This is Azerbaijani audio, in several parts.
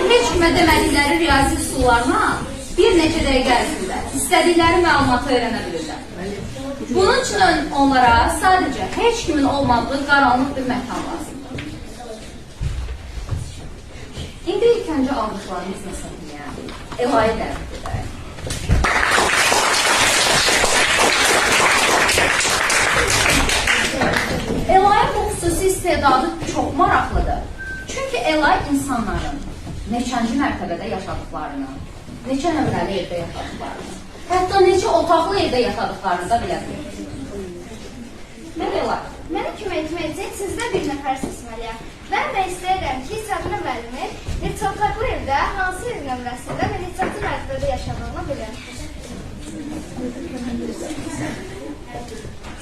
heç kimə demədikləri riyazi üsullarla bir neçə dəqiqə ərzində istədikləri məlumatı öyrənə bilirlər. Bunun üçün onlara sadəcə heç kimin olmadığı qaranlıq bir məkan lazımdır. İndi ilk öncə aldıqlarımız məsələn, Ela'yı dəvət edək. Ela'nın bu xüsusi istedadı çox maraqlıdır. Çünki Ela insanların neçənci mərtəbədə yaşadıqlarını, neçə nömrəli evdə yaşadıqlarını, hətta neçə otaqlı evdə yaşadıqlarını da bilə bilir. Mən Ela. Mənə kömək etmək üçün sizdə bir nəfər seçməliyəm. Mən də istəyirəm ki, Səbinə müəllimi neçə evdə, hansı ev nömrəsində və neçənci mərtəbədə yaşadığını bilin.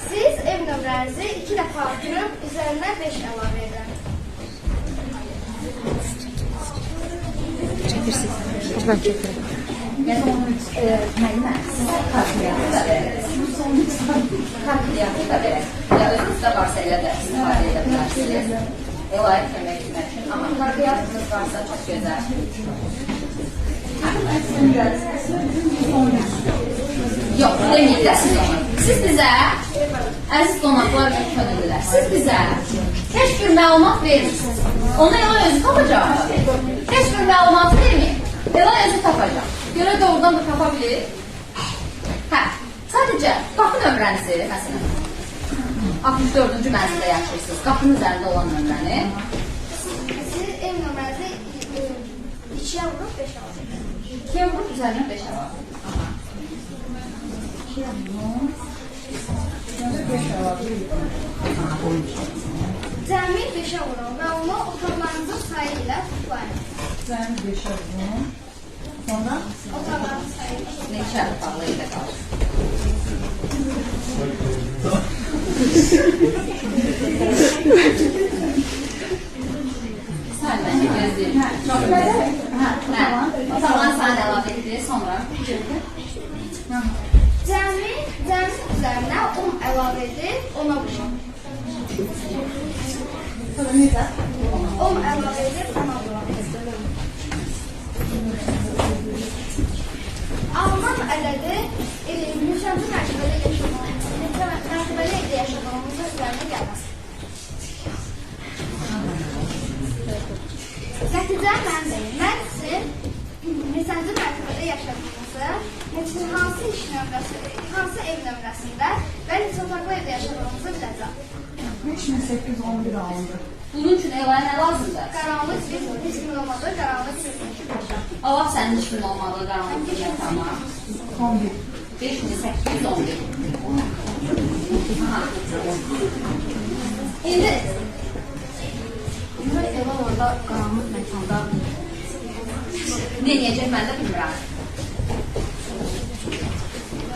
Siz ev nömrənizi 2 dəfə artırıb, üzərindən 5 əlavə edin. Çəkirsiniz. Ben çekirim. Yəni onun müəllimə, sizə kalkulyatı da verək. Kalkulyatı da verək. Ya özünüzdə varsa elə də istifadə edə bilərsiniz. Ela'ya kömək etmək üçün. Amma kalkulyatınız varsa çox gözəl. Yox, deməyəcəksiniz onu. Siz bizə, əziz qonaqlar və könüllülər, siz bizə heç bir məlumat verirsiniz. Onu Ela özü tapacaq. Heç bir məlumatı verməyin. Ela özü tapacaq. Görə doğrudan da tapa bilir. Hə, sadəcə qapı nömrənizi, məsələn, 64-cü mənzildə yaşayırsınız. Qapının üzərində olan nömrəni. Siz ev nömrənizi 2-yə vurub 5 alın. 2-yə vurub üzərinə 5 alın. 2-yə vurub 5 alın. Cəmi 5-ə vurun və onu otaqlarınızın sayı ilə toplayın. Cəmi 5-ə vurun. Sonra otaqların sayı ilə. Neçə otaqlı evdə qalır? Sən bence gözləyir. Çox gözləyir. O zaman sən əlavə edir, sonra Cəmi üzərinə 10 əlavə edib, 10'a vurun. 10 əlavə edib, 10'a vurun. Alman ədədi neçənci mərtəbədə yaşadığımızı, neçə mərtəbədə evdə yaşadığımızı üzərinə gəlməz. Nəticə mən deyim. Mən sizin neçənci mərtəbədə yaşadığımızı, hansı ev nömrəsində və neçə otaqlı evdə yaşadığımızı biləcəm. 5811 alındı. bunun üçün Ela'ya nə lazımdır? Qaranlıq bir kimin olmadığı, qaranlıq bir Allah sənin işin olmadığı qaranlıq bir yatama. 11. 5811. İndi Ela orada qaranlıq məkanda ne diyecek mən də bilmirəm.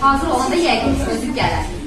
Hazır olanda yəqin çözüb gələr.